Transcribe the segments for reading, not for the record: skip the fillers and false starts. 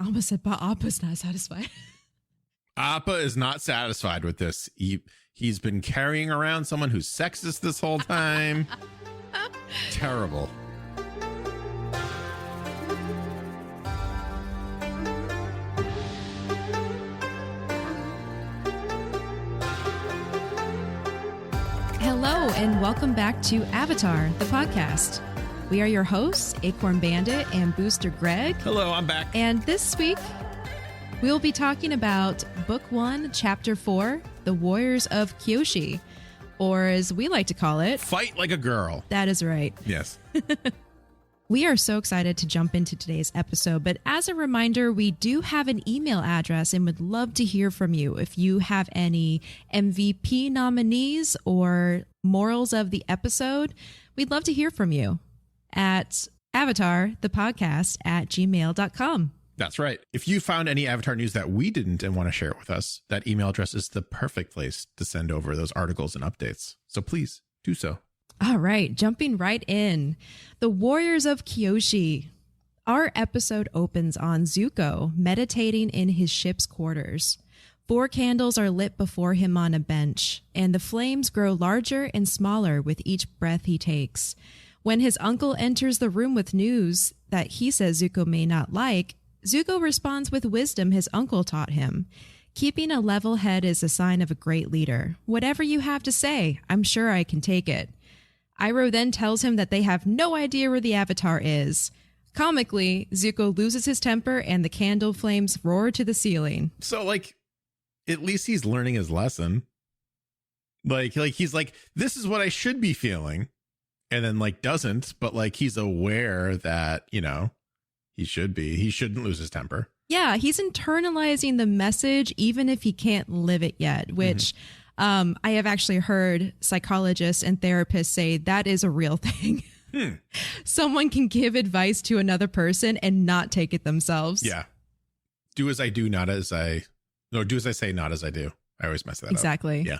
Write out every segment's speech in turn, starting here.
almost said, but Appa's not satisfied. Appa is not satisfied with this. He's been carrying around someone who's sexist this whole time. Terrible. Hello, and welcome back to Avatar, the podcast. We are your hosts, AcornBandit and BoosterGreg. Hello, I'm back. And this week, we'll be talking about Book 1, Chapter 4, The Warriors of Kyoshi, or as we like to call it, Fight Like a Girl. That is right. Yes. We are so excited to jump into today's episode, but as a reminder, we do have an email address and would love to hear from you. If you have any MVP nominees or morals of the episode, we'd love to hear from you at avatarthepodcast@gmail.com. That's right. If you found any Avatar news that we didn't and want to share it with us, that email address is the perfect place to send over those articles and updates. So please do so. All right, jumping right in. The Warriors of Kyoshi. Our episode opens on Zuko meditating in his ship's quarters. 4 candles are lit before him on a bench, and the flames grow larger and smaller with each breath he takes. When his uncle enters the room with news that he says Zuko may not like, Zuko responds with wisdom his uncle taught him. Keeping a level head is a sign of a great leader. Whatever you have to say, I'm sure I can take it. Iroh then tells him that they have no idea where the Avatar is. Comically, Zuko loses his temper and the candle flames roar to the ceiling. So, at least he's learning his lesson. He's like, this is what I should be feeling. And then, doesn't, but, he's aware that, he shouldn't lose his temper. Yeah, he's internalizing the message, even if he can't live it yet, which... I have actually heard psychologists and therapists say that is a real thing. Someone can give advice to another person and not take it themselves. Yeah. Do as I do, not as I... No, do as I say, not as I do. I always mess that up. Exactly. Yeah.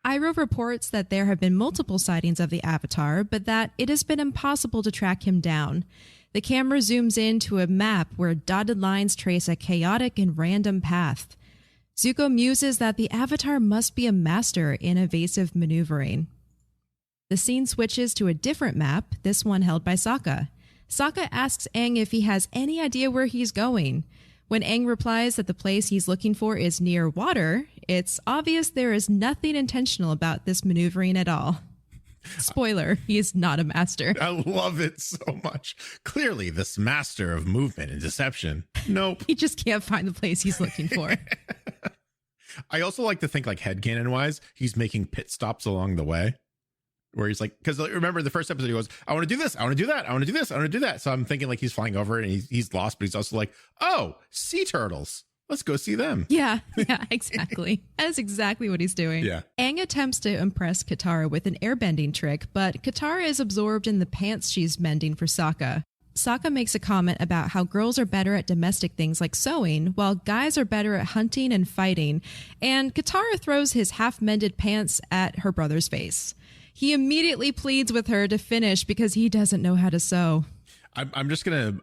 Iroh reports that there have been multiple sightings of the Avatar, but that it has been impossible to track him down. The camera zooms in to a map where dotted lines trace a chaotic and random path. Zuko muses that the Avatar must be a master in evasive maneuvering. The scene switches to a different map, this one held by Sokka. Sokka asks Aang if he has any idea where he's going. When Aang replies that the place he's looking for is near water, it's obvious there is nothing intentional about this maneuvering at all. Spoiler, he is not a master. I love it so much. Clearly, this master of movement and deception. Nope. He just can't find the place he's looking for. I also like to think headcanon wise, he's making pit stops along the way where he's because remember the first episode, he goes, I want to do this. I want to do that. I want to do this. I want to do that. So I'm thinking he's flying over and he's lost, but he's also oh, sea turtles. Let's go see them. Yeah, exactly. That is exactly what he's doing. Yeah. Aang attempts to impress Katara with an airbending trick, but Katara is absorbed in the pants she's mending for Sokka. Sokka makes a comment about how girls are better at domestic things like sewing, while guys are better at hunting and fighting, and Katara throws his half-mended pants at her brother's face. He immediately pleads with her to finish because he doesn't know how to sew. I'm just gonna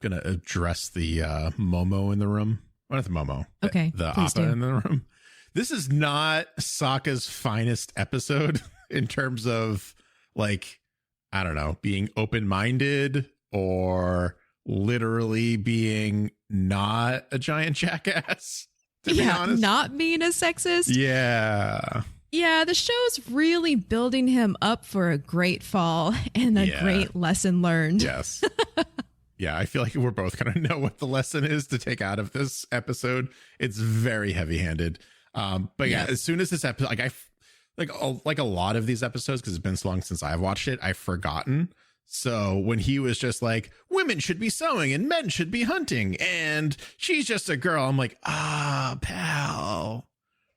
address the Momo in the room. Well, not the Momo. Okay, the Appa in the room. This is not Sokka's finest episode in terms of I don't know, being open-minded or literally being not a giant jackass, to be honest. Not being a sexist. Yeah. Yeah, the show's really building him up for a great fall and a great lesson learned. Yes. Yeah, I feel like we're both going to know what the lesson is to take out of this episode. It's very heavy-handed. But yeah, as soon as this episode, like a lot of these episodes, because it's been so long since I've watched it, I've forgotten. So when he was just women should be sewing and men should be hunting and she's just a girl, I'm pal,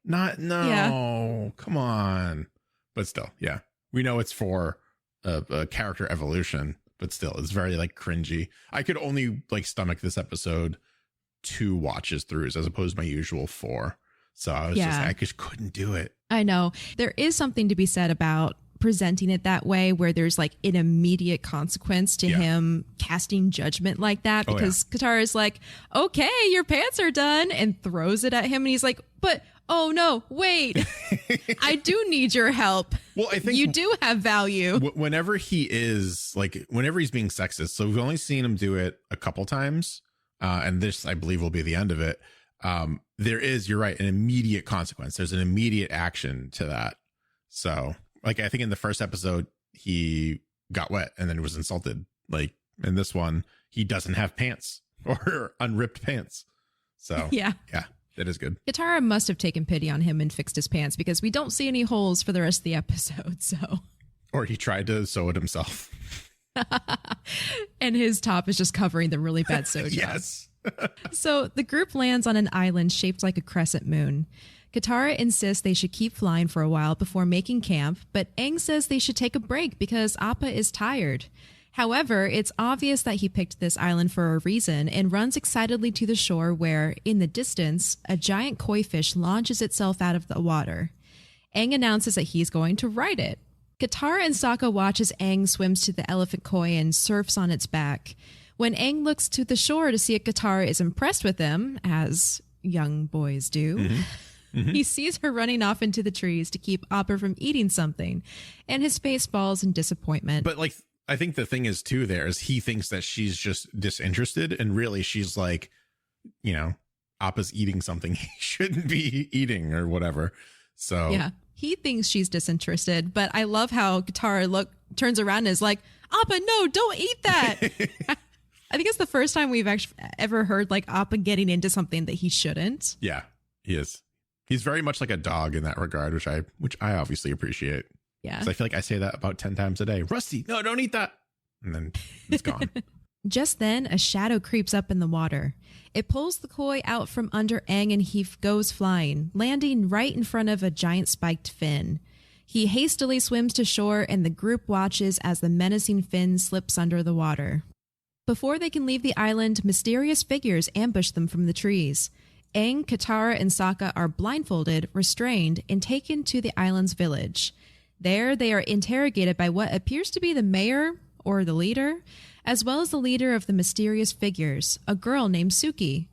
come on. But still, yeah, we know it's for a character evolution, but still it's very cringy. I could only stomach this episode 2 watches throughs as opposed to my usual 4. So I just couldn't do it. I know there is something to be said about presenting it that way, where there's like an immediate consequence to him casting judgment like that, because Katara is like, okay, your pants are done, and throws it at him, and he's like, but oh no, wait, I do need your help. Well, I think you do have value. Whenever he's being sexist, so we've only seen him do it a couple times, and this, I believe, will be the end of it. There is, you're right, an immediate consequence. There's an immediate action to that. So, like, I think in the first episode, he got wet and then was insulted. Like, in this one, he doesn't have pants or unripped pants. So, yeah, that is good. Katara must have taken pity on him and fixed his pants, because we don't see any holes for the rest of the episode. So, or he tried to sew it himself. And his top is just covering the really bad sew job. Yes. So the group lands on an island shaped like a crescent moon. Katara insists they should keep flying for a while before making camp, but Aang says they should take a break because Appa is tired. However, it's obvious that he picked this island for a reason and runs excitedly to the shore where, in the distance, a giant koi fish launches itself out of the water. Aang announces that he's going to ride it. Katara and Sokka watch as Aang swims to the elephant koi and surfs on its back. When Aang looks to the shore to see if Katara is impressed with him, as young boys do, he sees her running off into the trees to keep Appa from eating something, and his face falls in disappointment. But, like, I think the thing is, too, there is he thinks that she's just disinterested, and really she's like, you know, Appa's eating something he shouldn't be eating or whatever. So yeah, he thinks she's disinterested, but I love how Katara turns around and is like, Appa, no, don't eat that. I think it's the first time we've actually ever heard like Appa getting into something that he shouldn't. Yeah, he is. He's very much like a dog in that regard, which I obviously appreciate. Yeah. So I feel like I say that about 10 times a day. Rusty, no, don't eat that. And then it's gone. Just then, a shadow creeps up in the water. It pulls the koi out from under Aang and he goes flying, landing right in front of a giant spiked fin. He hastily swims to shore and the group watches as the menacing fin slips under the water. Before they can leave the island, mysterious figures ambush them from the trees. Aang, Katara, and Sokka are blindfolded, restrained, and taken to the island's village. There, they are interrogated by what appears to be the mayor, or the leader, as well as the leader of the mysterious figures, a girl named Suki.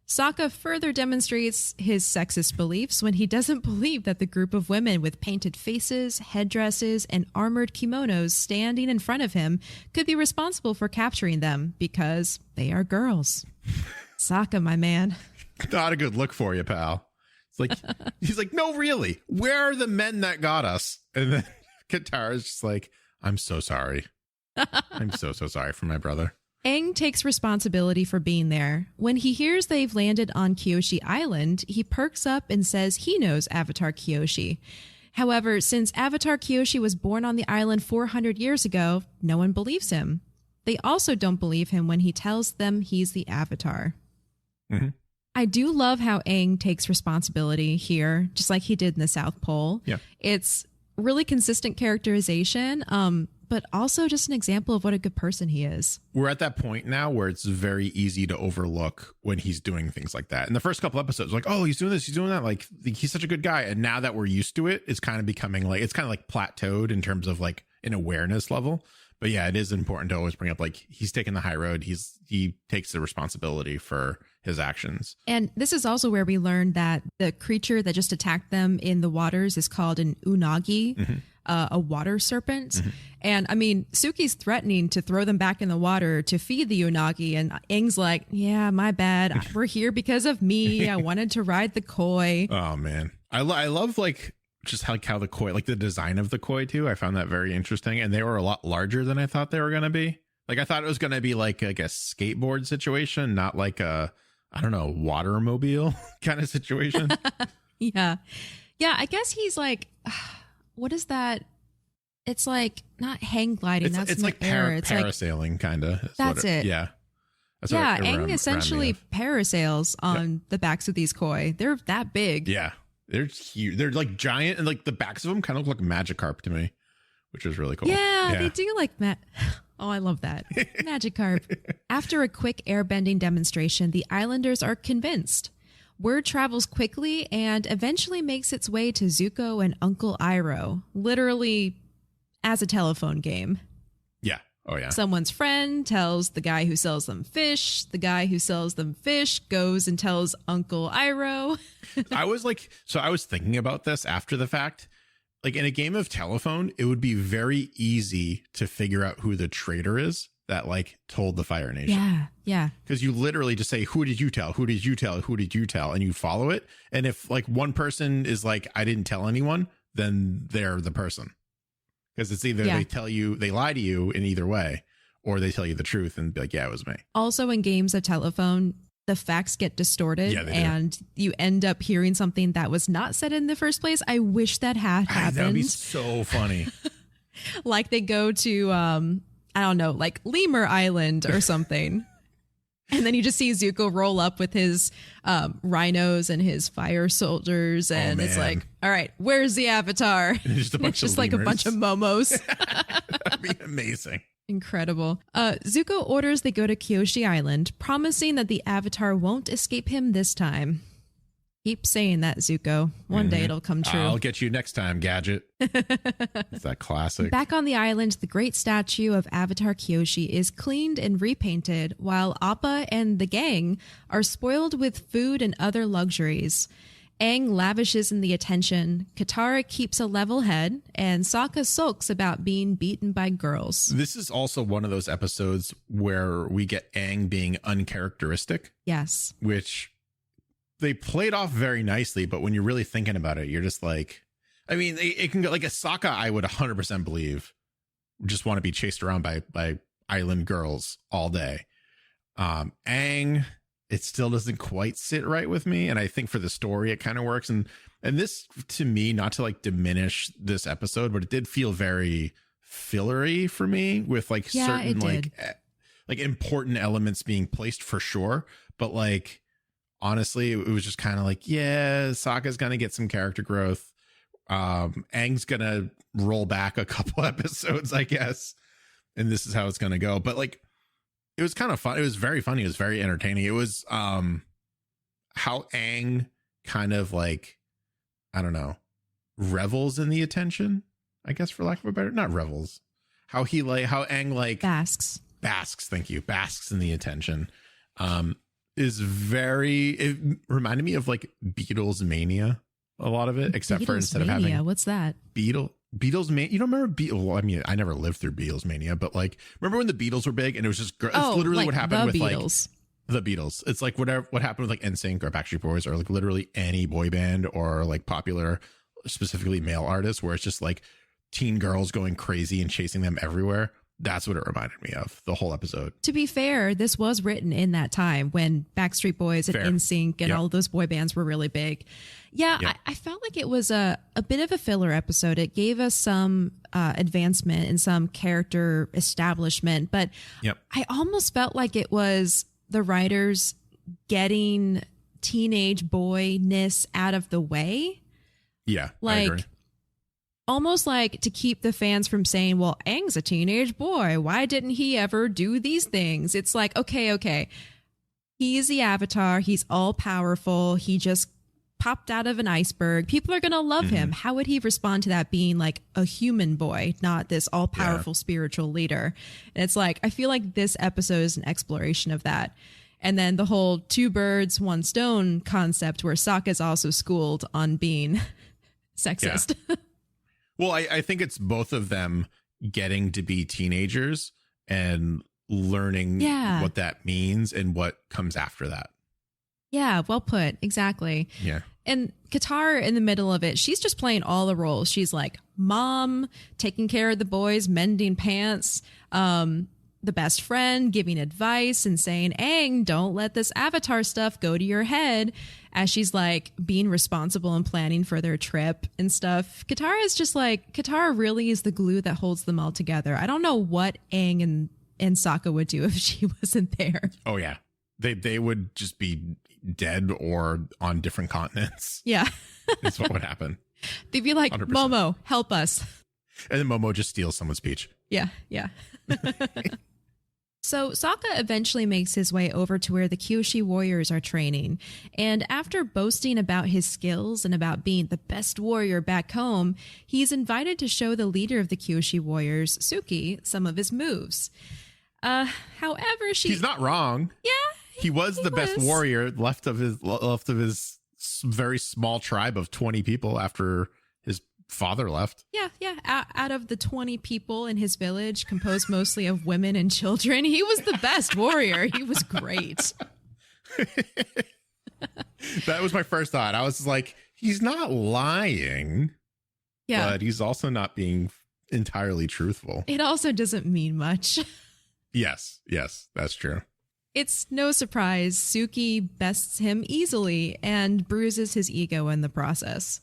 Sokka further demonstrates his sexist beliefs when he doesn't believe that the group of women with painted faces, headdresses, and armored kimonos standing in front of him could be responsible for capturing them because they are girls. Sokka, my man. Not a good look for you, pal. It's like, he's like, no, really, where are the men that got us? And then Katara's just like, I'm so sorry. I'm so sorry for my brother. Aang takes responsibility for being there. When he hears they've landed on Kyoshi Island, he perks up and says he knows Avatar Kyoshi. However, since Avatar Kyoshi was born on the island 400 years ago, no one believes him. They also don't believe him when he tells them he's the Avatar. Mm-hmm. I do love how Aang takes responsibility here, just like he did in the South Pole. Yeah. It's really consistent characterization, but also just an example of what a good person he is. We're at that point now where it's very easy to overlook when he's doing things like that. In the first couple episodes, like, oh, he's doing this, he's doing that. Like, he's such a good guy. And now that we're used to it, it's kind of becoming like, it's kind of like plateaued in terms of like an awareness level. But yeah, it is important to always bring up, like, he's taking the high road. He takes the responsibility for his actions. And this is also where we learned that the creature that just attacked them in the waters is called an Unagi, a water serpent. Mm-hmm. And I mean, Suki's threatening to throw them back in the water to feed the Unagi. And Aang's like, yeah, my bad. We're here because of me. I wanted to ride the koi. Oh, man. I love, like, just how the koi, like the design of the koi too. I found that very interesting. And they were a lot larger than I thought they were going to be. Like, I thought it was going to be like a skateboard situation, not like a, I don't know, watermobile kind of situation. Yeah. Yeah. I guess he's like, what is that? It's like not hang gliding. It's like parasailing kind of. That's it. Yeah. Yeah. Aang essentially parasails on the backs of these koi. They're that big. Yeah. They're huge. They're like giant, and like the backs of them kind of look like Magikarp to me, which is really cool. Yeah. They do like Oh, I love that. Magikarp. After a quick airbending demonstration, the islanders are convinced. Word travels quickly and eventually makes its way to Zuko and Uncle Iroh, literally as a telephone game. Yeah. Oh, yeah. Someone's friend tells the guy who sells them fish. The guy who sells them fish goes and tells Uncle Iroh. I was thinking about this after the fact. Like in a game of telephone, it would be very easy to figure out who the traitor is that like told the Fire Nation. Yeah. Yeah. Because you literally just say, who did you tell? Who did you tell? Who did you tell? And you follow it. And if like one person is like, I didn't tell anyone, then they're the person. Because it's either they lie to you in either way, or they tell you the truth and be like, yeah, it was me. Also in games of telephone, the facts get distorted and you end up hearing something that was not said in the first place. I wish that had happened. That would be so funny. Like they go to, I don't know, like Lemur Island or something. And then you just see Zuko roll up with his rhinos and his fire soldiers. And it's like, all right, where's the Avatar? And just a bunch just of like a lemurs. bunch of momos. That'd be amazing. Incredible. Zuko orders they go to Kyoshi Island, promising that the Avatar won't escape him this time. Keep saying that, Zuko. One day it'll come true. I'll get you next time, Gadget. It's that classic. Back on the island, the great statue of Avatar Kyoshi is cleaned and repainted, while Appa and the gang are spoiled with food and other luxuries. Aang lavishes in the attention, Katara keeps a level head, and Sokka sulks about being beaten by girls. This is also one of those episodes where we get Aang being uncharacteristic. Yes. Which they played off very nicely, but when you're really thinking about it, you're just like, I mean, it can go like a Sokka, I would 100% believe, just want to be chased around by island girls all day. Aang, it still doesn't quite sit right with me. And I think for the story, it kind of works. And this, to me, not to like diminish this episode, but it did feel very fillery for me with like certain like important elements being placed for sure. But like, honestly, it was just kind of like, yeah, Sokka's going to get some character growth. Aang's going to roll back a couple episodes, I guess. And this is how it's going to go. But like, it was kind of fun. It was very funny. It was very entertaining. It was how Aang kind of like, I don't know, revels in the attention, I guess, for lack of a better, not revels. How Aang like basks. Thank you. Basks in the attention. Is very, it reminded me of like Beatles mania, a lot of it, except for instead of having what's that? Beatles mania. You don't remember Well, I mean, I never lived through Beatles mania, but like, remember when the Beatles were big and it was just, it's literally like what happened with Beatles. Like the Beatles. It's like what happened with like NSYNC or Backstreet Boys or like literally any boy band or like popular, specifically male artists, where it's just like teen girls going crazy and chasing them everywhere. That's what it reminded me of, the whole episode. To be fair, this was written in that time when Backstreet Boys and NSYNC and all of those boy bands were really big. Yeah, I felt like it was a bit of a filler episode. It gave us some advancement and some character establishment, but I almost felt like it was the writers getting teenage boyness out of the way. Yeah, like, I agree. Almost like to keep the fans from saying, well, Aang's a teenage boy. Why didn't he ever do these things? It's like, okay. He's the Avatar. He's all powerful. He just popped out of an iceberg. People are going to love him. How would he respond to that being like a human boy, not this all powerful spiritual leader? And it's like, I feel like this episode is an exploration of that. And then the whole two birds, one stone concept where Sokka is also schooled on being sexist. Yeah. Well, I think it's both of them getting to be teenagers and learning what that means and what comes after that. Yeah, well put. Exactly. Yeah. And Katara in the middle of it, she's just playing all the roles. She's like mom, taking care of the boys, mending pants, the best friend, giving advice and saying, Aang, don't let this Avatar stuff go to your head, as she's like being responsible and planning for their trip and stuff. Katara is just like, Katara really is the glue that holds them all together. I don't know what Aang and Sokka would do if she wasn't there. Oh, yeah. They would just be dead or on different continents. Yeah. That's what would happen. They'd be like, 100%. Momo, help us. And then Momo just steals someone's peach. Yeah. So Sokka eventually makes his way over to where the Kyoshi warriors are training, and after boasting about his skills and about being the best warrior back home, he's invited to show the leader of the Kyoshi warriors, Suki, some of his moves. However, he's not wrong. Yeah, he was the best warrior left of his very small tribe of 20 people after his father left. Yeah. Out of the 20 people in his village, composed mostly of women and children, he was the best warrior. He was great. That was my first thought. I was like, he's not lying. Yeah. But he's also not being entirely truthful. It also doesn't mean much. Yes, that's true. It's no surprise Suki bests him easily and bruises his ego in the process.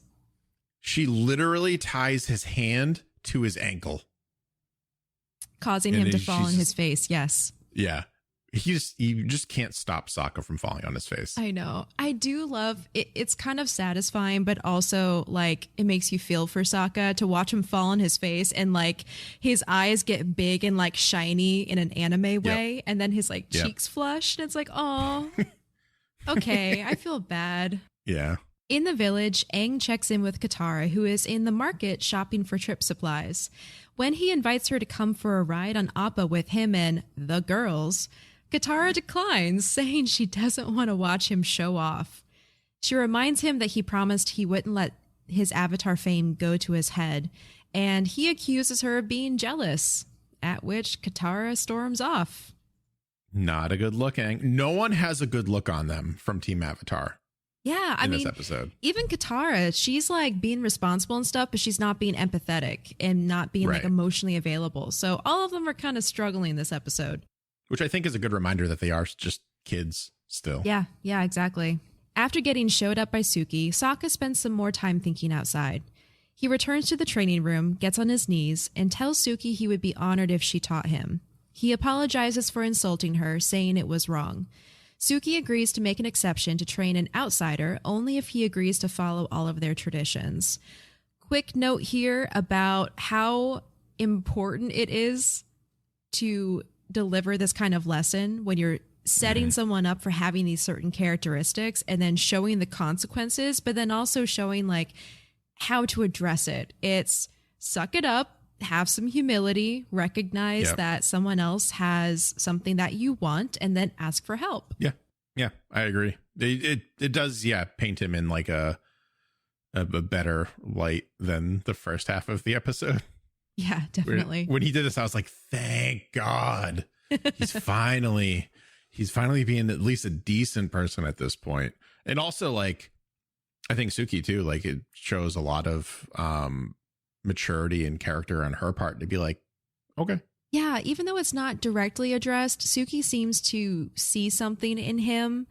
She literally ties his hand to his ankle, causing him to fall on his face. Yes. Yeah. You just can't stop Sokka from falling on his face. I know. I do love it. It's kind of satisfying, but also like it makes you feel for Sokka to watch him fall on his face and like his eyes get big and like shiny in an anime way. Yep. And then his like cheeks flush. And it's like, oh, okay. I feel bad. Yeah. In the village, Aang checks in with Katara, who is in the market shopping for trip supplies. When he invites her to come for a ride on Appa with him and the girls, Katara declines, saying she doesn't want to watch him show off. She reminds him that he promised he wouldn't let his Avatar fame go to his head, and he accuses her of being jealous, at which Katara storms off. Not a good look, Aang. No one has a good look on them from Team Avatar. Yeah, I mean, this episode. Even Katara, she's like being responsible and stuff, but she's not being empathetic and not being like emotionally available. So all of them are kind of struggling this episode. Which I think is a good reminder that they are just kids still. Yeah, exactly. After getting showed up by Suki, Sokka spends some more time thinking outside. He returns to the training room, gets on his knees, and tells Suki he would be honored if she taught him. He apologizes for insulting her, saying it was wrong. Suki agrees to make an exception to train an outsider only if he agrees to follow all of their traditions. Quick note here about how important it is to deliver this kind of lesson when you're setting someone up for having these certain characteristics and then showing the consequences, but then also showing like how to address it. It's suck it up, have some humility, recognize that someone else has something that you want, and then ask for help. Yeah, I agree. It does, paint him in like a better light than the first half of the episode. Yeah, definitely. When he did this, I was like, thank God. He's finally being at least a decent person at this point. And also, like, I think Suki too, like it shows a lot of maturity and character on her part to be like, okay. Yeah, even though it's not directly addressed, Suki seems to see something in him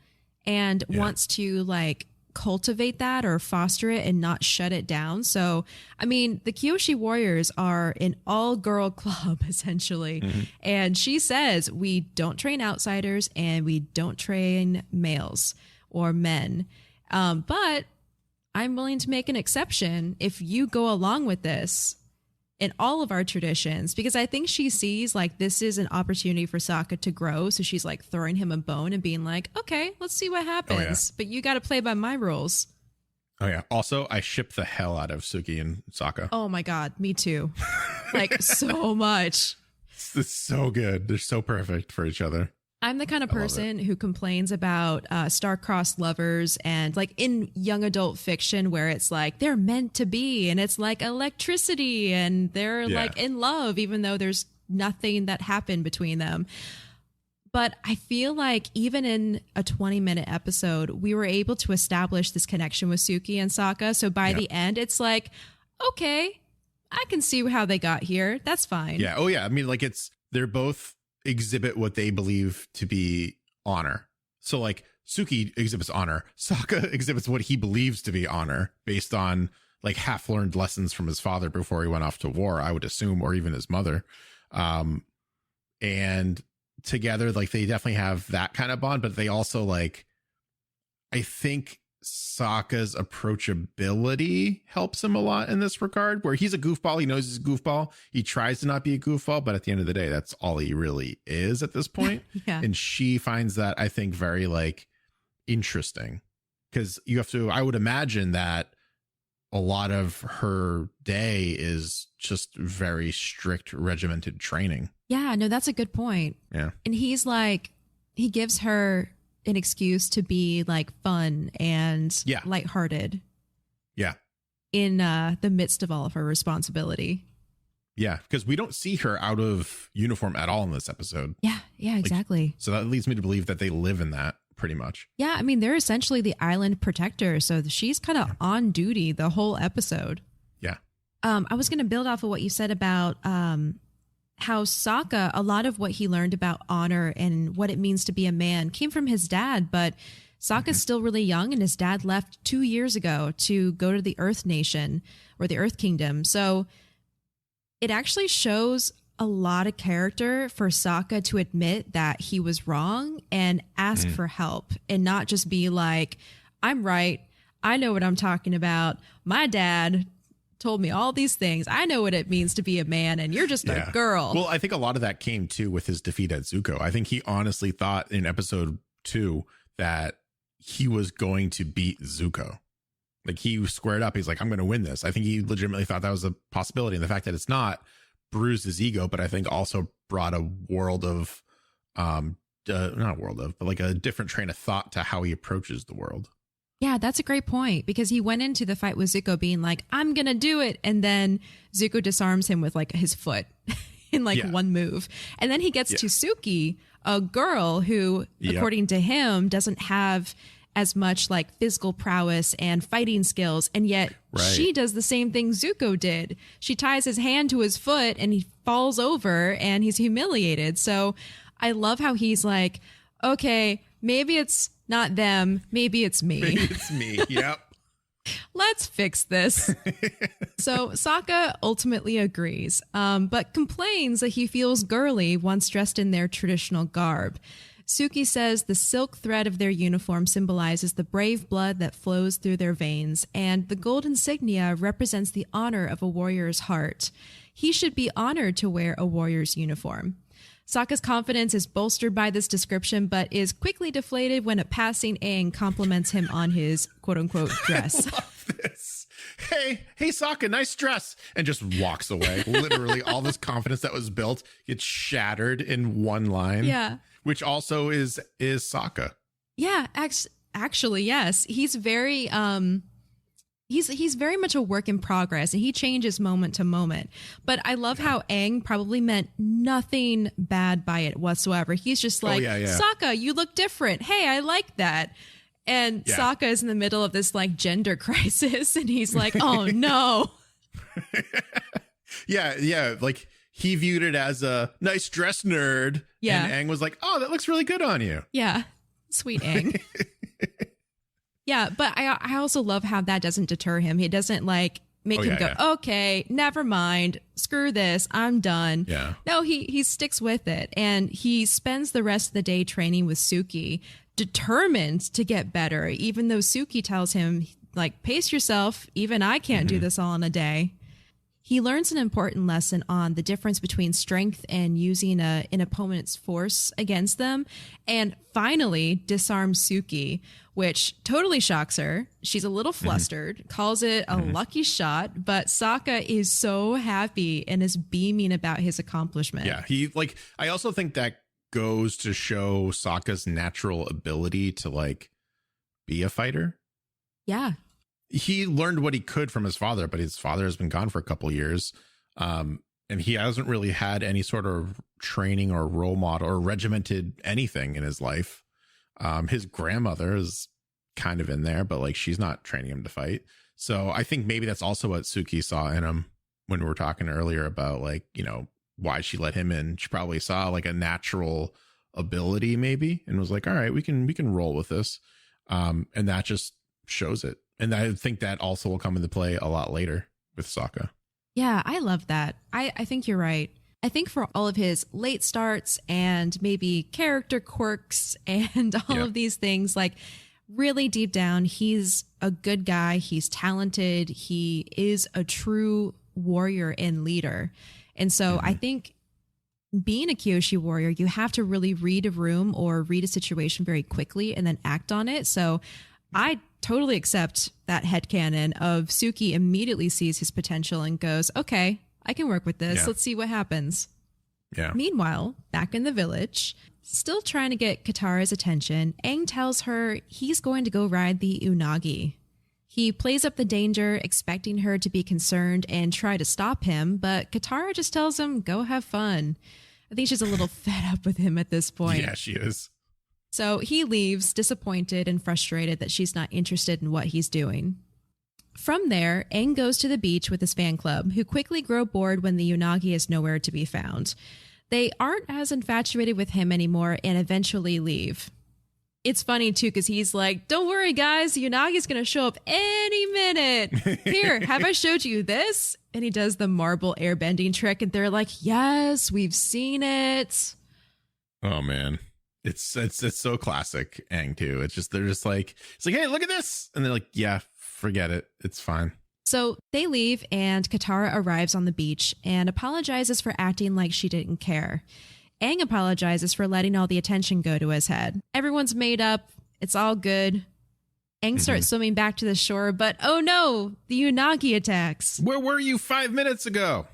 and wants to like cultivate that or foster it and not shut it down. So, I mean, the Kyoshi Warriors are an all-girl club, essentially. Mm-hmm. And she says, we don't train outsiders and we don't train males or men. But I'm willing to make an exception if you go along with this in all of our traditions, because I think she sees like this is an opportunity for Sokka to grow. So she's like throwing him a bone and being like, okay, let's see what happens. But you got to play by my rules. Oh, yeah. Also, I ship the hell out of Suki and Sokka. Oh, my God. Me too. Like so much. It's so good. They're so perfect for each other. I'm the kind of person who complains about star-crossed lovers and like in young adult fiction where it's like they're meant to be and it's like electricity and they're like in love even though there's nothing that happened between them. But I feel like even in a 20-minute episode, we were able to establish this connection with Suki and Sokka. So by the end, it's like, okay, I can see how they got here. That's fine. Yeah. Oh, yeah. I mean, like they're both exhibit what they believe to be honor. So like Suki exhibits honor. Sokka exhibits what he believes to be honor based on like half learned lessons from his father before he went off to war, I would assume, or even his mother. And together, like they definitely have that kind of bond, but they also like, I think Sokka's approachability helps him a lot in this regard, where he's a goofball. He knows he's a goofball. He tries to not be a goofball, but at the end of the day, that's all he really is at this point. Yeah. And she finds that, I think, very like interesting, because you have to, I would imagine that a lot of her day is just very strict regimented training. Yeah, no, that's a good point. Yeah. And he's like, he gives her an excuse to be like fun and lighthearted. Yeah. In the midst of all of her responsibility. Yeah, because we don't see her out of uniform at all in this episode. Yeah, exactly. Like, so that leads me to believe that they live in that pretty much. Yeah, I mean, they're essentially the island protector, so she's kind of on duty the whole episode. Yeah. I was going to build off of what you said about how Sokka, a lot of what he learned about honor and what it means to be a man came from his dad, but Sokka's still really young, and his dad left 2 years ago to go to the Earth Nation or the Earth Kingdom. So it actually shows a lot of character for Sokka to admit that he was wrong and ask for help, and not just be like, I'm right. I know what I'm talking about. My dad told me all these things. I know what it means to be a man, and you're just a girl. Well, I think a lot of that came too with his defeat at Zuko. I think he honestly thought in episode 2 that he was going to beat Zuko. Like, he squared up. He's like, I'm going to win this. I think he legitimately thought that was a possibility. And the fact that it's not bruised his ego, but I think also brought a world of, not a world of, but like a different train of thought to how he approaches the world. Yeah, that's a great point, because he went into the fight with Zuko being like, I'm going to do it. And then Zuko disarms him with like his foot in like one move. And then he gets to Suki, a girl who, according to him, doesn't have as much like physical prowess and fighting skills. And yet she does the same thing Zuko did. She ties his hand to his foot and he falls over and he's humiliated. So I love how he's like, okay, maybe it's not them. Maybe it's me. Maybe it's me. Yep. Let's fix this. So Sokka ultimately agrees, but complains that he feels girly once dressed in their traditional garb. Suki says the silk thread of their uniform symbolizes the brave blood that flows through their veins, and the gold insignia represents the honor of a warrior's heart. He should be honored to wear a warrior's uniform. Sokka's confidence is bolstered by this description, but is quickly deflated when a passing Aang compliments him on his quote-unquote dress. I love this. Hey, Sokka, nice dress. And just walks away. Literally, all this confidence that was built gets shattered in one line. Yeah. Which also is Sokka. Yeah, actually, yes. He's very he's very much a work in progress, and he changes moment to moment. But I love how Aang probably meant nothing bad by it whatsoever. He's just like, Sokka, you look different. Hey, I like that. And Sokka is in the middle of this like gender crisis, and he's like, oh no. Yeah. Like, he viewed it as a nice dress nerd. Yeah. And Aang was like, oh, that looks really good on you. Yeah. Sweet Aang. Yeah, but I also love how that doesn't deter him. He doesn't like make him go, okay, never mind, screw this, I'm done. Yeah. No, he sticks with it, and he spends the rest of the day training with Suki, determined to get better, even though Suki tells him, like, pace yourself, even I can't do this all in a day. He learns an important lesson on the difference between strength and using an opponent's force against them, and finally disarms Suki, which totally shocks her. She's a little flustered, calls it a lucky shot, but Sokka is so happy and is beaming about his accomplishment. Yeah, I also think that goes to show Sokka's natural ability to like be a fighter. Yeah. He learned what he could from his father, but his father has been gone for a couple years. And he hasn't really had any sort of training or role model or regimented anything in his life. His grandmother is kind of in there, but like, she's not training him to fight. So I think maybe that's also what Suki saw in him when we were talking earlier about like, you know, why she let him in. She probably saw like a natural ability maybe, and was like, all right, we can roll with this. And that just shows it. And I think that also will come into play a lot later with Sokka. Yeah, I love that. I think you're right. I think for all of his late starts and maybe character quirks and all of these things, like really deep down, he's a good guy. He's talented. He is a true warrior and leader. And so I think being a Kyoshi warrior, you have to really read a room or read a situation very quickly and then act on it. So I totally accept that headcanon of Suki immediately sees his potential and goes, okay, I can work with this. Let's see what happens. Yeah. Meanwhile, back in the village, still trying to get Katara's attention, Aang tells her he's going to go ride the Unagi. He plays up the danger, expecting her to be concerned and try to stop him, but Katara just tells him, go have fun. I think she's a little fed up with him at this point. Yeah, she is. So he leaves, disappointed and frustrated that she's not interested in what he's doing. From there, Aang goes to the beach with his fan club, who quickly grow bored when the Unagi is nowhere to be found. They aren't as infatuated with him anymore and eventually leave. It's funny, too, because he's like, don't worry, guys, the Unagi's going to show up any minute. Here, have I showed you this? And he does the marble airbending trick, and they're like, yes, we've seen it. Oh, man. It's so classic Aang, too. It's just, they're just like, it's like, hey, look at this. And they're like, yeah, forget it. It's fine. So they leave, and Katara arrives on the beach and apologizes for acting like she didn't care. Aang apologizes for letting all the attention go to his head. Everyone's made up. It's all good. Aang starts swimming back to the shore, but oh no, the Unagi attacks. Where were you 5 minutes ago?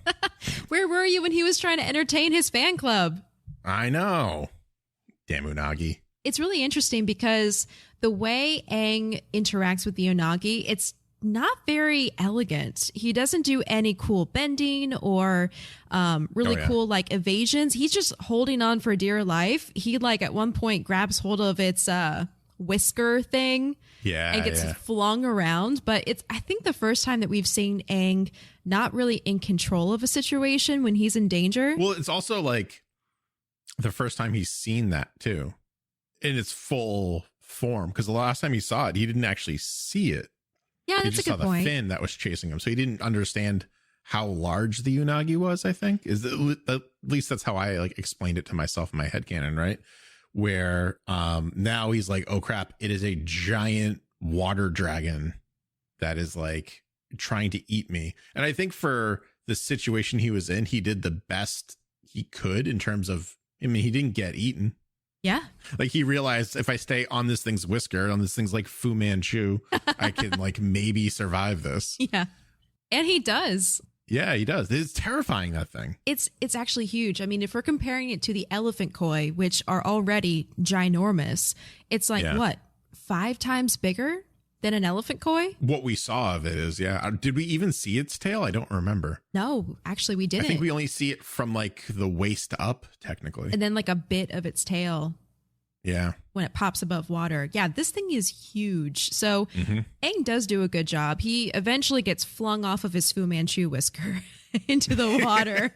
Where were you when he was trying to entertain his fan club? I know. Damn Unagi. It's really interesting because the way Aang interacts with the Unagi, it's not very elegant. He doesn't do any cool bending or really cool like evasions. He's just holding on for dear life. He like at one point grabs hold of its whisker thing and gets flung around. But it's I think the first time that we've seen Aang not really in control of a situation when he's in danger. Well, it's also like the first time he's seen that too in its full form, because the last time he saw it, he didn't actually see it. Yeah, he that's just a good saw point. the fin that was chasing him, so he didn't understand how large the Unagi was. I think at least that's how I like explained it to myself in my headcanon, right? Where now he's like, oh crap, it is a giant water dragon that is like trying to eat me. And I think for the situation he was in, he did the best he could in terms of, I mean, he didn't get eaten. Yeah. Like he realized if I stay on this thing's whisker, on this thing's like Fu Manchu, I can like maybe survive this. Yeah. And he does. Yeah, he does. It's terrifying, that thing. It's actually huge. I mean, if we're comparing it to the elephant koi, which are already ginormous, it's like what, 5 times bigger than an elephant koi? What we saw of it is, yeah. Did we even see its tail? I don't remember. No, actually we didn't. I think we only see it from like the waist up, technically. And then like a bit of its tail. Yeah. When it pops above water. Yeah, this thing is huge. So Aang does do a good job. He eventually gets flung off of his Fu Manchu whisker into the water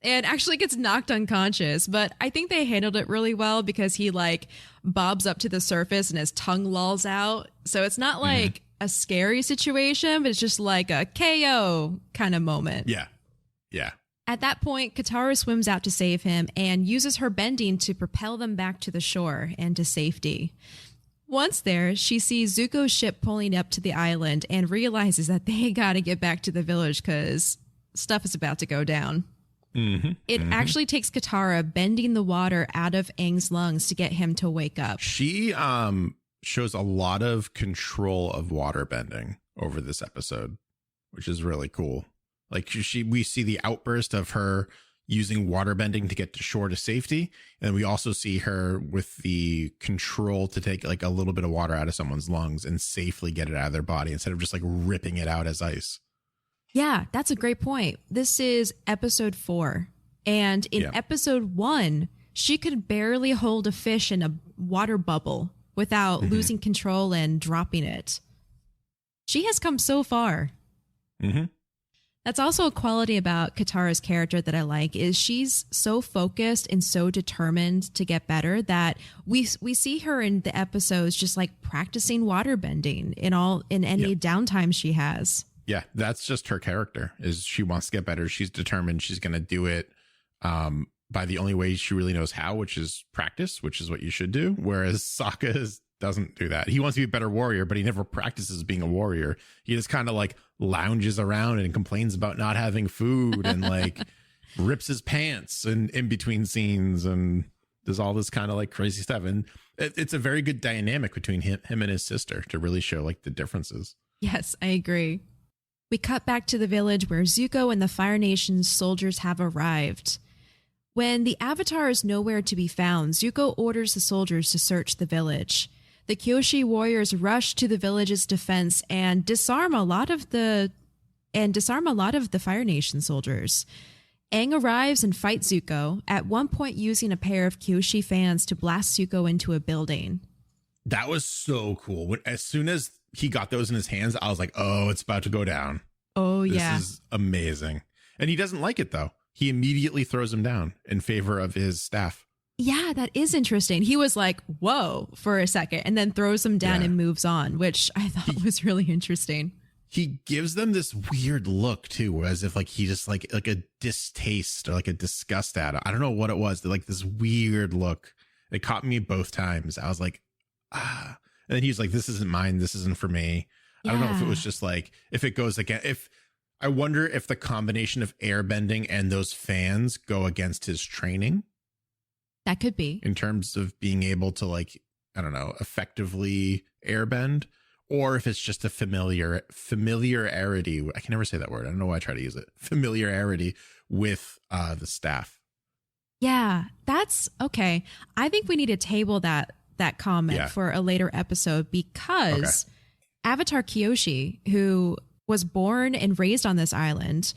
and actually gets knocked unconscious. But I think they handled it really well because he like bobs up to the surface and his tongue lolls out. So it's not like a scary situation, but it's just like a KO kind of moment. Yeah. Yeah. At that point, Katara swims out to save him and uses her bending to propel them back to the shore and to safety. Once there, she sees Zuko's ship pulling up to the island and realizes that they gotta get back to the village because stuff is about to go down. It actually takes Katara bending the water out of Aang's lungs to get him to wake up. She shows a lot of control of water bending over this episode, which is really cool. Like we see the outburst of her using water bending to get to shore to safety. And we also see her with the control to take like a little bit of water out of someone's lungs and safely get it out of their body instead of just like ripping it out as ice. Yeah, that's a great point. This is episode 4. And in episode 1, she could barely hold a fish in a water bubble without losing control and dropping it. She has come so far. That's also a quality about Katara's character that I like is she's so focused and so determined to get better that we see her in the episodes just like practicing waterbending in any downtime she has. Yeah, that's just her character is she wants to get better. She's determined. She's going to do it by the only way she really knows how, which is practice, which is what you should do. Whereas Sokka is doesn't do that. He wants to be a better warrior, but he never practices being a warrior. He just kind of like lounges around and complains about not having food and like rips his pants and in between scenes and does all this kind of like crazy stuff. And it's a very good dynamic between him and his sister to really show like the differences. Yes, I agree. We cut back to the village where Zuko and the Fire Nation's soldiers have arrived. When the Avatar is nowhere to be found, Zuko orders the soldiers to search the village. The Kyoshi warriors rush to the village's defense and disarm a lot of the Fire Nation soldiers. Aang arrives and fights Zuko, at one point using a pair of Kyoshi fans to blast Zuko into a building. That was so cool. As soon as he got those in his hands, I was like, oh, it's about to go down. Oh, yeah. This is amazing. And he doesn't like it, though. He immediately throws him down in favor of his staff. Yeah, that is interesting. He was like, whoa, for a second, and then throws him down and moves on, which I thought was really interesting. He gives them this weird look, too, as if like he just like a distaste or like a disgust at it. I don't know what it was. Like this weird look. It caught me both times. I was like, ah. And then he's like, this isn't mine. This isn't for me. Yeah. I don't know if it was just like, if it goes again, I wonder if the combination of airbending and those fans go against his training. That could be. In terms of being able to like, I don't know, effectively airbend, or if it's just a familiarity. I can never say that word. I don't know why I try to use it. Familiarity with the staff. Yeah, that's okay. I think we need to table that comment for a later episode because Avatar Kyoshi, who was born and raised on this island,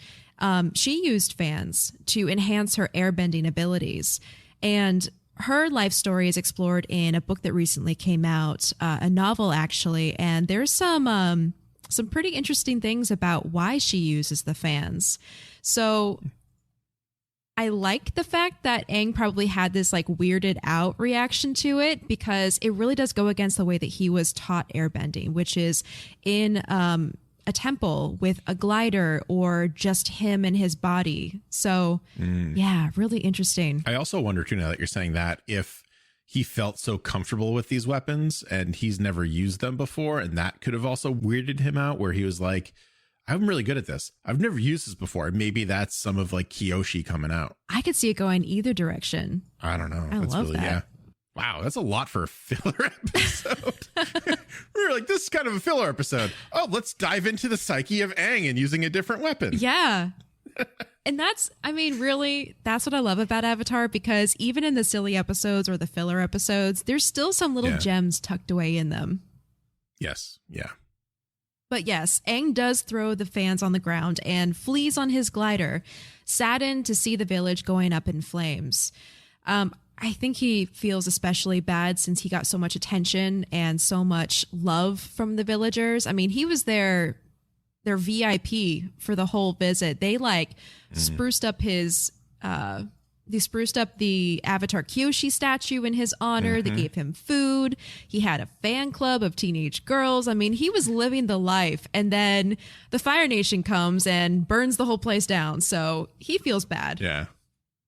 she used fans to enhance her airbending abilities. And her life story is explored in a book that recently came out, a novel actually. And there's some pretty interesting things about why she uses the fans. So I like the fact that Aang probably had this like weirded out reaction to it because it really does go against the way that he was taught airbending, which is in a temple with a glider or just him and his body. So yeah, really interesting. I also wonder too, now that you're saying that, if he felt so comfortable with these weapons and he's never used them before, and that could have also weirded him out, where he was like, I'm really good at this. I've never used this before. Maybe that's some of like Kyoshi coming out. I could see it going either direction. I don't know. I love that. Yeah. Wow, that's a lot for a filler episode. We were like, this is kind of a filler episode. Oh, let's dive into the psyche of Aang and using a different weapon. Yeah. And that's what I love about Avatar, because even in the silly episodes or the filler episodes, there's still some little gems tucked away in them. Yes. Yeah. But yes, Aang does throw the fans on the ground and flees on his glider, saddened to see the village going up in flames. I think he feels especially bad since he got so much attention and so much love from the villagers. I mean, he was their VIP for the whole visit. They spruced up the Avatar Kyoshi statue in his honor. They gave him food. He had a fan club of teenage girls. I mean, he was living the life. And then the Fire Nation comes and burns the whole place down. So he feels bad. Yeah.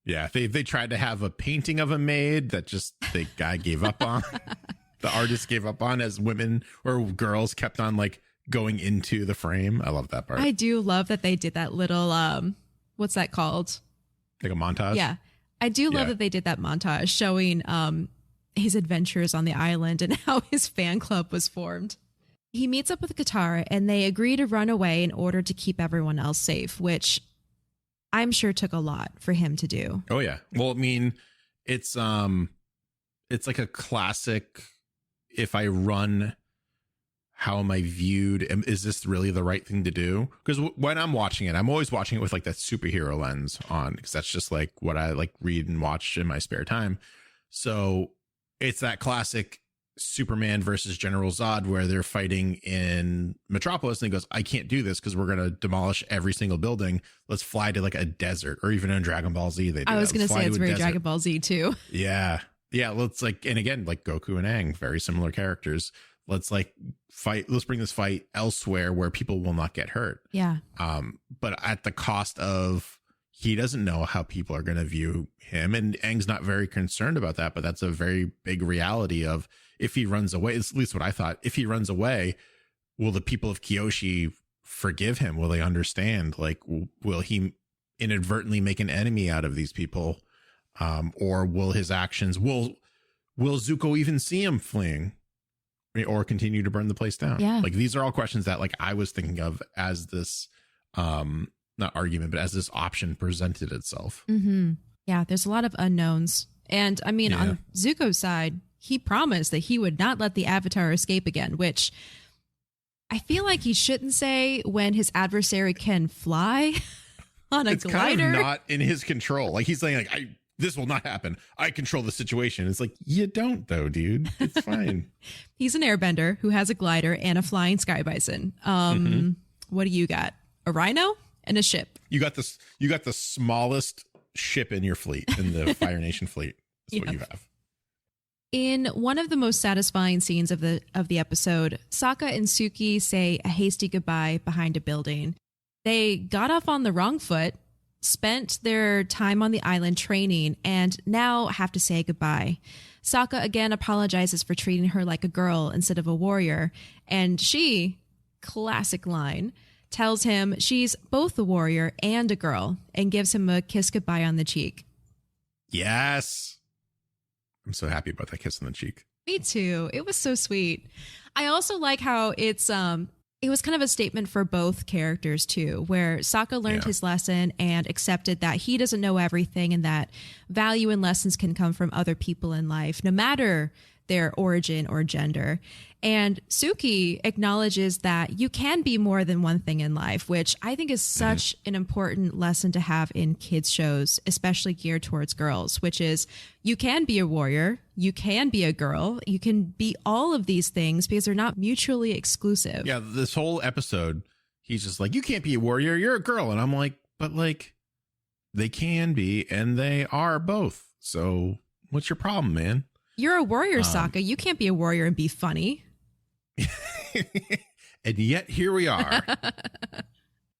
Yeah, they tried to have a painting of him made that just the guy gave up on. The artist gave up on, as women or girls kept on like going into the frame. I love that part. I do love that they did that little, what's that called? Like a montage? Yeah. I do love that they did that montage showing his adventures on the island and how his fan club was formed. He meets up with Katara and they agree to run away in order to keep everyone else safe, which I'm sure took a lot for him to do. Oh yeah. Well, I mean, it's like a classic, if I run, how am I viewed? Is this really the right thing to do? Because when I'm watching it, I'm always watching it with like that superhero lens on, because that's just like what I like read and watch in my spare time. So it's that classic Superman versus General Zod where they're fighting in Metropolis and he goes, I can't do this because we're going to demolish every single building. Let's fly to like a desert. Or even in Dragon Ball Z, they do. I was going to say it's very Dragon Ball Z too. Yeah. Let's like, and again, like Goku and Aang, very similar characters. Let's like fight. Let's bring this fight elsewhere where people will not get hurt. Yeah. But at the cost of he doesn't know how people are going to view him. And Aang's not very concerned about that, but that's a very big reality of if he runs away, it's at least what I thought. If he runs away, will the people of Kyoshi forgive him? Will they understand? Like, will he inadvertently make an enemy out of these people? Or will his actions, will Zuko even see him fleeing or continue to burn the place down? Yeah. Like, these are all questions that like I was thinking of as this, not argument, but as this option presented itself. Mm-hmm. Yeah, there's a lot of unknowns. And I mean, on Zuko's side, he promised that he would not let the Avatar escape again, which I feel like he shouldn't say when his adversary can fly on a glider. Kind of not in his control. Like, he's saying, like, this will not happen. I control the situation. It's like, you don't though, dude. It's fine. He's an airbender who has a glider and a flying sky bison. What do you got? A rhino and a ship. You got the smallest ship in your fleet, in the Fire Nation fleet. That's what you have. In one of the most satisfying scenes of the episode, Sokka and Suki say a hasty goodbye behind a building. They got off on the wrong foot, spent their time on the island training, and now have to say goodbye. Sokka again apologizes for treating her like a girl instead of a warrior, and she, classic line, tells him she's both a warrior and a girl and gives him a kiss goodbye on the cheek. Yes. I'm so happy about that kiss on the cheek. Me too. It was so sweet. I also like how it was kind of a statement for both characters too, where Sokka learned his lesson and accepted that he doesn't know everything and that value and lessons can come from other people in life, no matter their origin or gender. And Suki acknowledges that you can be more than one thing in life, which I think is such an important lesson to have in kids shows, especially geared towards girls, which is you can be a warrior, you can be a girl, you can be all of these things because they're not mutually exclusive. Yeah, this whole episode, he's just like, you can't be a warrior, you're a girl. And I'm like, but like, they can be and they are both. So what's your problem, man? You're a warrior, Sokka. You can't be a warrior and be funny. And yet here we are.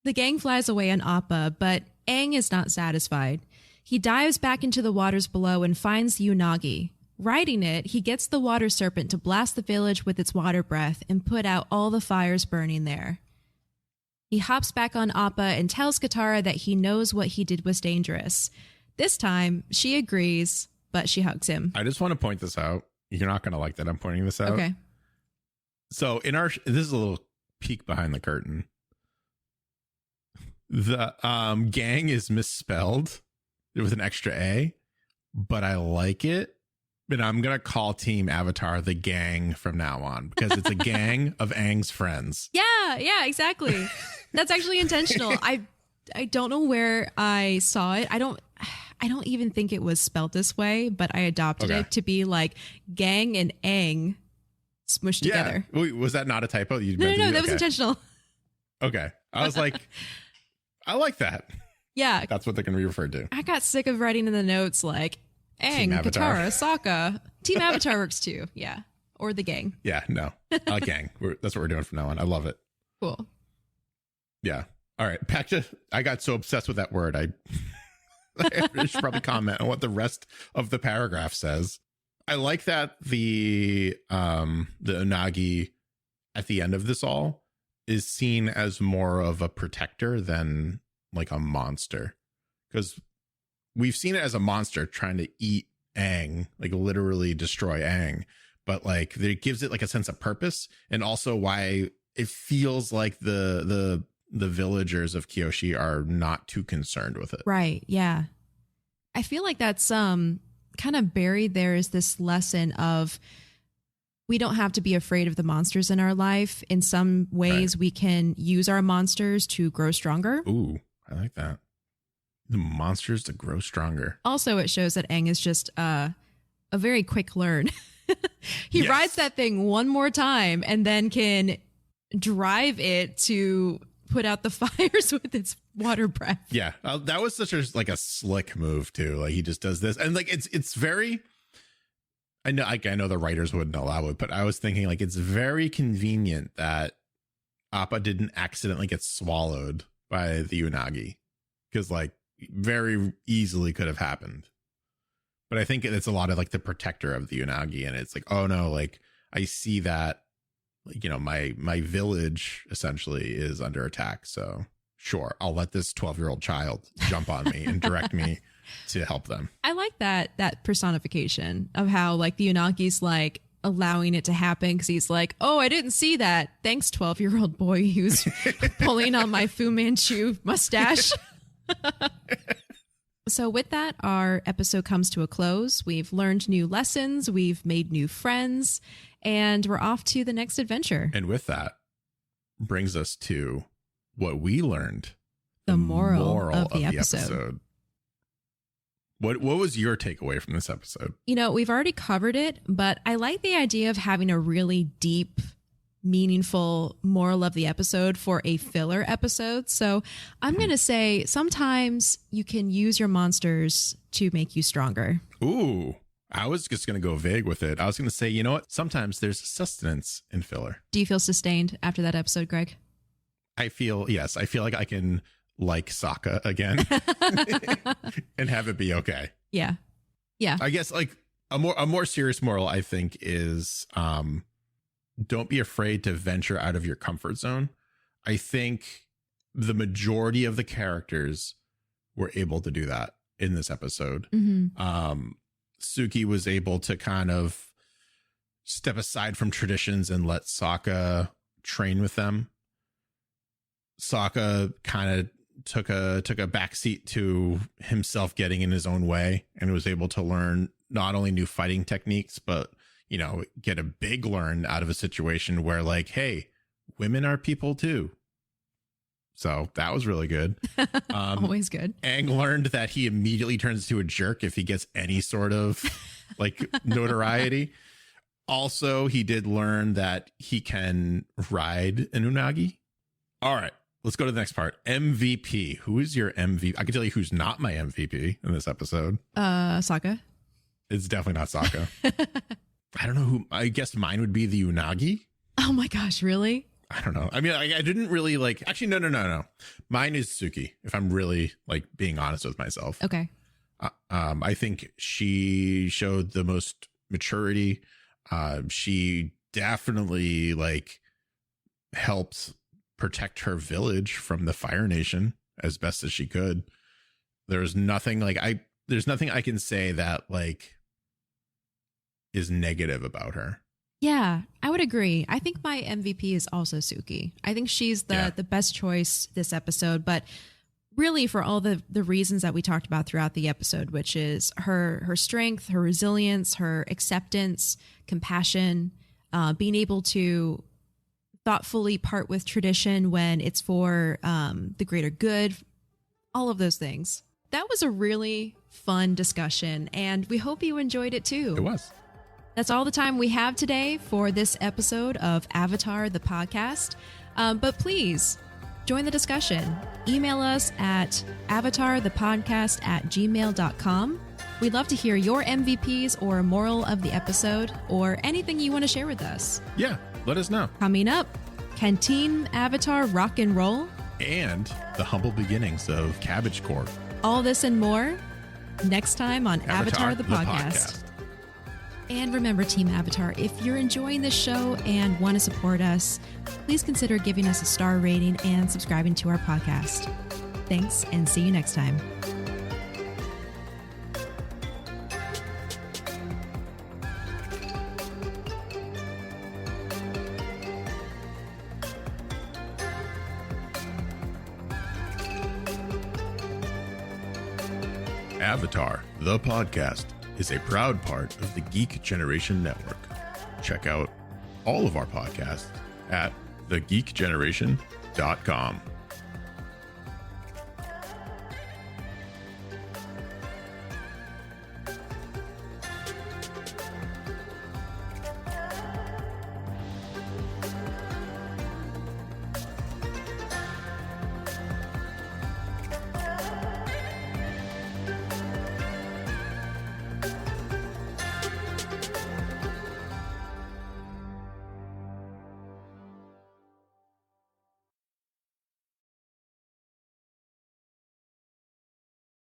The gang flies away on Appa, but Aang is not satisfied. He dives back into the waters below and finds the Unagi. Riding it, he gets the water serpent to blast the village with its water breath and put out all the fires burning there. He hops back on Appa and tells Katara that he knows what he did was dangerous. This time, she agrees, but she hugs him. I just want to point this out. You're not going to like that I'm pointing this out. Okay. So this is a little peek behind the curtain. The gang is misspelled with an extra A, but I like it. But I'm going to call Team Avatar the gang from now on because it's a gang of Aang's friends. Yeah, exactly. That's actually intentional. I don't know where I saw it. I don't even think it was spelled this way, but I adopted it to be like gang and Aang smushed together. Wait, was that not a typo? No, that was intentional. Okay. I was like, I like that. Yeah. That's what they're going to be referred to. I got sick of writing in the notes like Aang, Katara, Sokka. Team Avatar works too. Yeah. Or the gang. Yeah, no. Gang. That's what we're doing from now on. I love it. Cool. Yeah. All right. Back to, I got so obsessed with that word. I should probably comment on what the rest of the paragraph says. I like that the Unagi at the end of this all is seen as more of a protector than like a monster, because we've seen it as a monster trying to eat Aang, like literally destroy Aang, but like it gives it like a sense of purpose, and also why it feels like the villagers of Kyoshi are not too concerned with it. Right. Yeah. I feel like that's kind of buried there is this lesson of we don't have to be afraid of the monsters in our life. In some ways, we can use our monsters to grow stronger. Ooh, I like that. The monsters to grow stronger. Also, it shows that Aang is just a very quick learn. He rides that thing one more time and then can drive it to put out the fires with its water breath. Yeah, that was such a like a slick move too. Like he just does this, and like it's very. I know the writers wouldn't allow it, but I was thinking like it's very convenient that Appa didn't accidentally get swallowed by the Unagi, because like very easily could have happened. But I think it's a lot of like the protector of the Unagi, and it's like, oh no, like I see that, you know, my village essentially is under attack. So sure, I'll let this 12-year-old child jump on me and direct me to help them. I like that personification of how like the Unagi's like allowing it to happen because he's like, oh, I didn't see that. Thanks, 12-year-old boy who's pulling on my Fu Manchu mustache. So with that, our episode comes to a close. We've learned new lessons. We've made new friends, and we're off to the next adventure. And with that brings us to what we learned. The moral of the episode. What was your takeaway from this episode? You know, we've already covered it, but I like the idea of having a really deep, meaningful moral of the episode for a filler episode. So I'm going to say sometimes you can use your monsters to make you stronger. Ooh, I was just going to go vague with it. I was going to say, you know what? Sometimes there's sustenance in filler. Do you feel sustained after that episode, Greg? Yes. I feel like I can like Sokka again and have it be okay. Yeah. Yeah. I guess like a more serious moral, I think, is don't be afraid to venture out of your comfort zone. I think the majority of the characters were able to do that in this episode. Mm-hmm. Suki was able to kind of step aside from traditions and let Sokka train with them. Sokka kind of took a backseat to himself getting in his own way and was able to learn not only new fighting techniques, but, you know, get a big learn out of a situation where like, hey, women are people too. So that was really good. Always good. Aang learned that he immediately turns into a jerk if he gets any sort of like notoriety. Also, he did learn that he can ride an Unagi. All right, let's go to the next part. MVP. Who is your MVP? I can tell you who's not my MVP in this episode. Sokka. It's definitely not Sokka. I don't know who. I guess mine would be the Unagi. Oh my gosh, really? I don't know. I mean, I didn't really like. Actually, no. Mine is Suki. If I'm really like being honest with myself. Okay. I think she showed the most maturity. She definitely like helped protect her village from the Fire Nation as best as she could. There's nothing I can say that like is negative about her. Yeah, I would agree. I think my MVP is also Suki. I think she's the best choice this episode, but really for all the reasons that we talked about throughout the episode, which is her strength, her resilience, her acceptance, compassion, being able to thoughtfully part with tradition when it's for the greater good, all of those things. That was a really fun discussion, and we hope you enjoyed it too. It was. That's all the time we have today for this episode of Avatar, the podcast. But please join the discussion. Email us at avatarthepodcast@gmail.com. We'd love to hear your MVPs or moral of the episode or anything you want to share with us. Yeah, let us know. Coming up, can Team Avatar rock and roll? And the humble beginnings of Cabbage Corp. All this and more next time on Avatar the podcast. And remember, Team Avatar, if you're enjoying this show and want to support us, please consider giving us a star rating and subscribing to our podcast. Thanks, and see you next time. Avatar, the podcast, is a proud part of the Geek Generation Network. Check out all of our podcasts at thegeekgeneration.com.